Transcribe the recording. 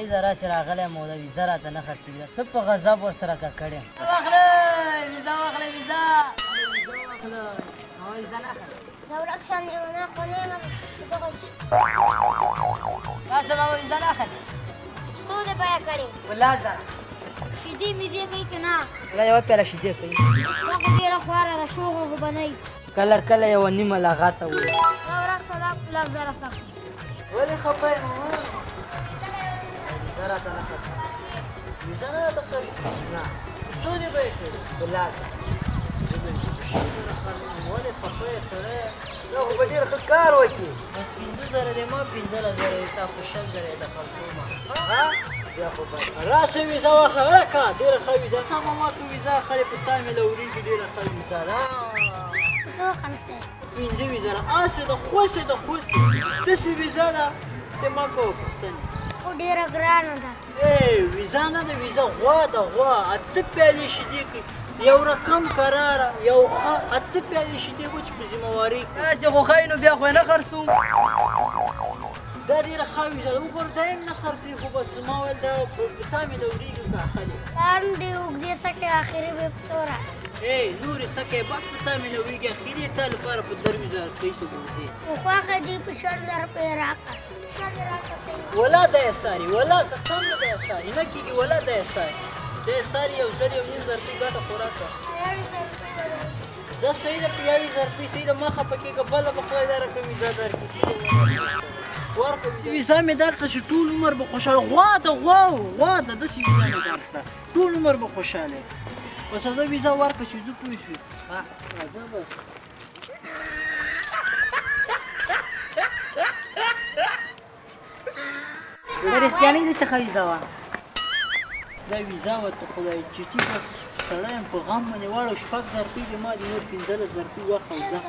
صحیح زه راسې راغلی یم او د ویزه راته نه خرڅېږي څه په غضب ورسره ککړ یم واخلئ ویزه واخلئ ویزه واخلئ ویزه نه اخلئ زه ورک شم نه خو نه یم تاسو به ویزه نه اخلئ څو دې بیه کړې والله زره شیدې میدې کوي که نه والله یوه پیاله شیدې کوي دا خو ډېره خواره ده شوغه خو به نه وي کله کله یوه نیمه لغته وي دا ورک شه دا 15,000 سخت ولې خفه یم ویزه راته نه خرڅېږي ویزه نه راته خرڅېږي نه څو دې به یې کړې والله زره ولې خفه یې سړی دا خو به ډېر ښه کار وکړي بس 15,000 دی ما 15,000 یې تا خو 6,000 یې د خرڅومه بیا خو بد راسه ویزه واخله ورکه ډېره ښه ویزه سمه ما که ویزه اخلې په تا مې لورېږي ډېره ښه ویزه ده څو خرڅې 5 ویزه ده هسې ده خوسې ده خوسې داسې ویزه ده ته ما کوه پوښتنې خو ډېره ګرانه ده ویزه نه ده ویزه غوا ده غوا 8 پیالې شیدې کوي یو رقم قراره یو ښه 8 پیالې شیدې وچ په ذمهوارۍ کوي داسې خو ښایي نو بیا خو یې نه خرڅوم دا ډېره ښه ویزه ده وګوره دا یې نه خرڅوي خو بس ما ویل دا په تا مې لورېږي که اخلې دا هم دې اوږدې څټې اخري به په څو راکړې نورې څکې بس په تا مې لورېږي اخري تا لپاره په 10,000 روپۍ ته ګرځې خو خوښه دې په 6,000 روپۍ راکړه ولا دا یې ساري ولا قسم نه دا یې ساري نه کېږي ولا دا یې ساري دا یې ساري 1,000 1,500 روپۍ ګټه خو راکړه زه صحیح ده په 1,000 روپۍ صحیح ده مه خفه کېږه بله به خدای دا رقم ویزه درکړي ویزه مې درکړه چې ټول عمر به خوشحاله غوا ده غوا ده داسې ویزه مې درکړه ټول عمر به خوشحاله یم بس زه ویزه ورکړه چې زه پوه شوې راځه بس رښتیانۍ داسې ښه ویزه وه دا ویزه وه ته خدای چټي بس سړی یم په غم باندې واړه 6,000 روپۍ دې ما دې نور 15,000 روپۍ واخله